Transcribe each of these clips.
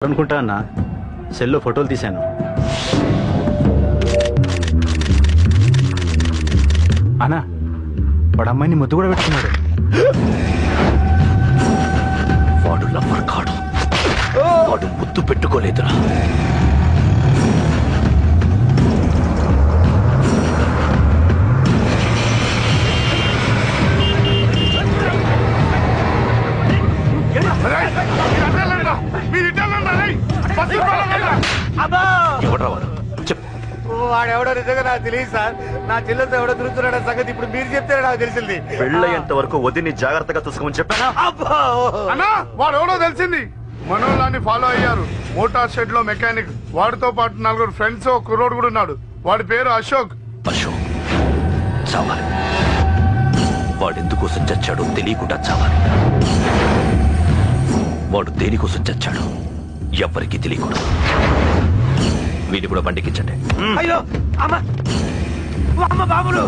అనుకుంటా అన్న సెల్లో ఫోటోలు తీశాను. అన్నా వాడు అమ్మాయిని ముద్దు కూడా పెట్టుకున్నాడు. వాడు లవ్వర్ కాడు, వాడు ముద్దు పెట్టుకోలేదురా. వాడెవడో నిజంగా నాకు తెలియదు సార్. నా చెల్లెలతో ఎవడో తిరుగుతున్నాడో సంగతి ఇప్పుడు మీరు చెప్తే నాకు తెలిసింది. పెళ్ళయ్యేంత వరకు వదిని జాగ్రత్తగా చూసుకోమని చెప్పానా? అన్నా వాడెవడో తెలిసింది. మనోళ్ళని ఫాలో అయ్యారు. మోటార్ షెడ్ లో మెకానిక్, వాడితో పాటు 4 ఫ్రెండ్స్, ఒక కుర్రోడు కూడా ఉన్నాడు. వాడి పేరు అశోక్. అశోక్ చావాలి. వాడెందుకోసం చచ్చాడో తెలియకుండా చావాలి. వాడు దేనికోసం చచ్చాడో ఎవ్వరికీ తెలియకూడదు. వీడి కూడా బండికించండి. అయ్యో అమ్మ అమ్మ బాబులు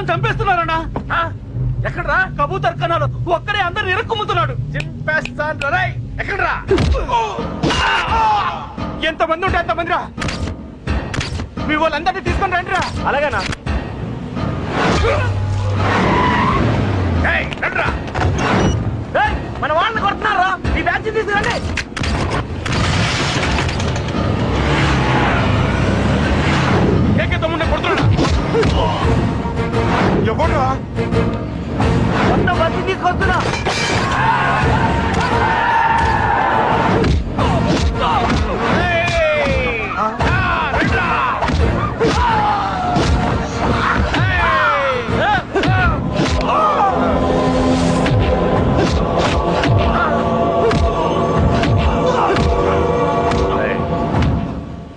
చంపేస్తున్నారన్నా. ఎక్కడ్రా కబూతర్ కన్నాలు ఒక్కడే అందరు ఇరుక్కుముతున్నాడు. ఎక్కడ్రా ఎంతమంది ఉంటే అంతమంది రా. మీ వాళ్ళందరినీ తీసుకొని రండి రా. అలాగేనా? మన వాళ్ళని కొడుతున్నారా? ఈ బ్యాచ్ తీసుకురండి. ఏకేతముండే కొడుతున్నా. ఎవడ్రా? మొత్తం బస్సు తీసుకొస్తున్నా.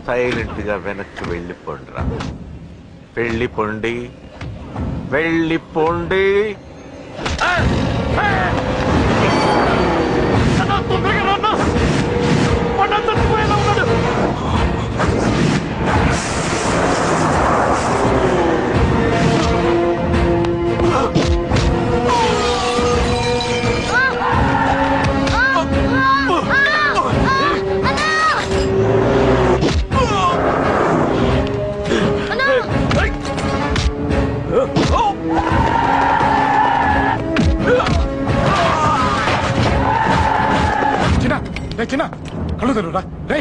సైలెంట్ గా వెనక్కి వెళ్ళిపోండిరా. వెళ్ళిపోండి, వెళ్ళిపోండి. చిన్న కళ్ళు తెరురా రే.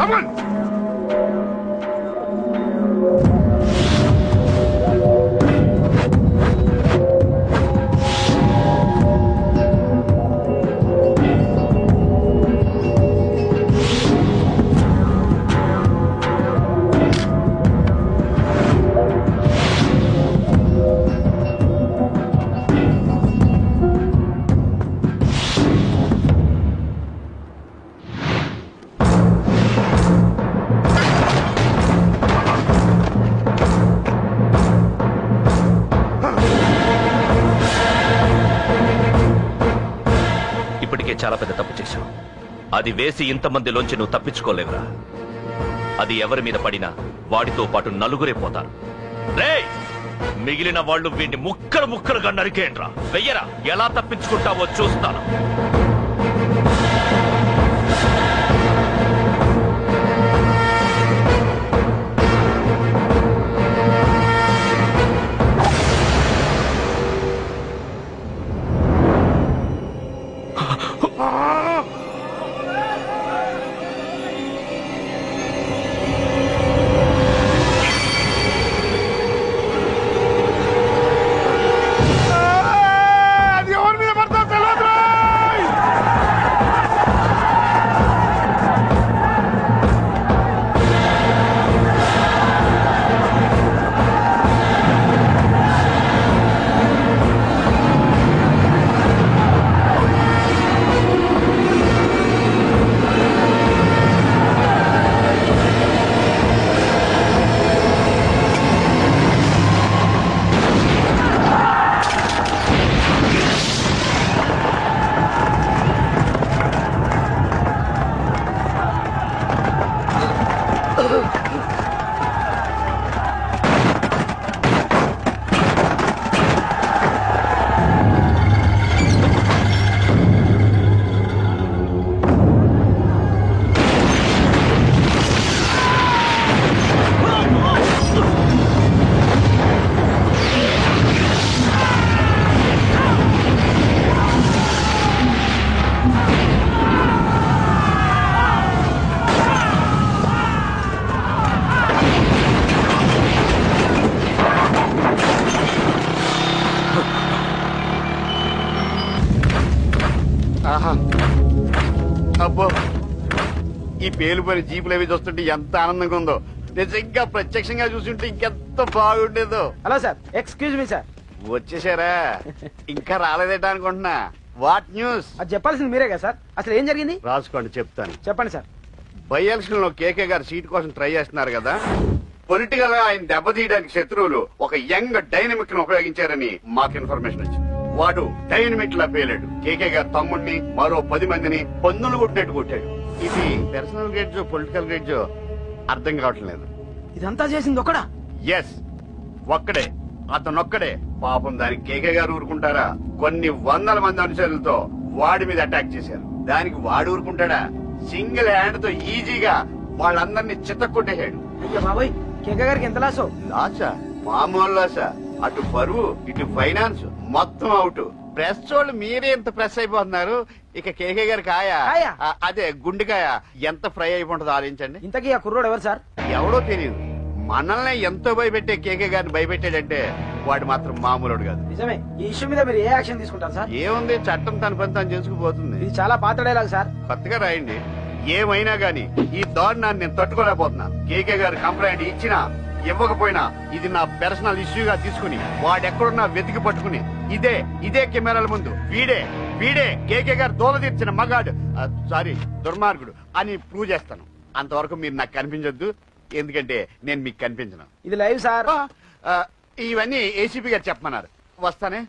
కమాన్. చాలా పెద్ద తప్పు చేశావు. అది వేసి ఇంతమందిలోంచి నువ్వు తప్పించుకోలేవురా. అది ఎవరి మీద పడినా వాడితో పాటు నలుగురే పోతారు. రేయ్, మిగిలిన వాళ్ళు వీడిని ముక్కలు ముక్కలుగా నరికేయండ్రా. వెయ్యరా, ఎలా తప్పించుకుంటావో చూస్తాను. అబ్బో, ఈ పేలుపోయిన జీపులు అవి చూస్తుంటే ఎంత ఆనందంగా ఉందో. నిజంగా ప్రత్యక్షంగా చూస్తుంటే ఇంకెంత బాగుండేదో. Hello sir, excuse me sir. వచ్చేసారా? ఇంకా రాలేదేటా అనుకుంటున్నా. What news? అది చెప్పాల్సింది మీరే కదా సార్. అసలు ఏం జరిగింది రాసుకోండి, చెప్తాను. చెప్పండి సార్. బై ఎలక్షన్ లో కేకే గారు సీట్ కోసం ట్రై చేస్తున్నారు కదా. పొలిటికల్ గా ఆయన దెబ్బతీయడానికి శత్రువులు ఒక యంగ్ డైనమిక్ ను ఉపయోగించారని మాకు ఇన్ఫర్మేషన్ వచ్చింది. వాడు డైనమిక్ లా పేలాడు. కేకే గారు తమ్ముడిని, మరో 10 మందిని పన్నులు కొట్టినట్టు కొట్టాడు. ఇది పర్సనల్ గ్రేడ్జో పొలిటికల్ గ్రేడ్జో అర్థం కావట్లేదు. ఇదంతా చేసింది ఒకడా? ఎస్, ఒక్కడే, అతనొక్కడే. పాపం దానికి కేకే గారు ఊరుకుంటారా? కొన్ని వందల మంది అనుచరులతో వాడి మీద అటాక్ చేశారు. దానికి వాడు ఊరుకుంటాడా? సింగిల్ హ్యాండ్ తో ఈజీగా వాళ్ళందరినీ చిత్తకొట్టేశాడు. అయ్యో బాబాయ్, కేకే గారికి ఎంత లాసో? లాసా? మామూలు లాసా? అటు పరువు, ఇటు ఫైనాన్స్, మొత్తం అవుట్. ప్రెస్ వాళ్ళు మీరే ఎంత ప్రెస్ అయిపోతున్నారు. ఇక కేకే గారి కాయ, అదే గుండెకాయ ఎంత ఫ్రై అయిపోతుందో ఆలోచించండి. ఇంతకీ ఆ కుర్రోడు ఎవరు సార్? ఎవడో తెలియదు. మనల్ని ఎంతో భయపెట్టే కేకే గారిని భయపెట్టాడంటే వాడు మాత్రం మామూలుడు కాదు. నిజమే. ఈ ఇష్యూ మీద మీరు ఏ యాక్షన్ తీసుకుంటారు సార్? ఏముంది, చట్టం తన పని తను చేసుకుపోతుంది. ఇది చాలా పాత డైలాగ్ సార్. కొత్తగా రాయండి. ఏమైనా గాని ఈ దారుణాన్ని నేను తట్టుకోలేకపోతున్నా. కేకే గారు కంప్లైంట్ ఇచ్చినా ఇవ్వకపోయినా ఇది నా పర్సనల్ ఇష్యూగా తీసుకుని వాడెక్కడున్నా వెతికి పట్టుకుని ఇదే కెమెరాల ముందు వీడే కేకే గారు దోల తీర్చిన మగాడు, సారీ దుర్మార్గుడు అని ప్రూవ్ చేస్తాను. అంతవరకు మీరు నాకు కనిపించొద్దు, ఎందుకంటే నేను మీకు కనిపించను. ఇది లైవ్ సార్. ఇవన్నీ ఏసీపీ గారు చెప్పమన్నారు. వస్తానే.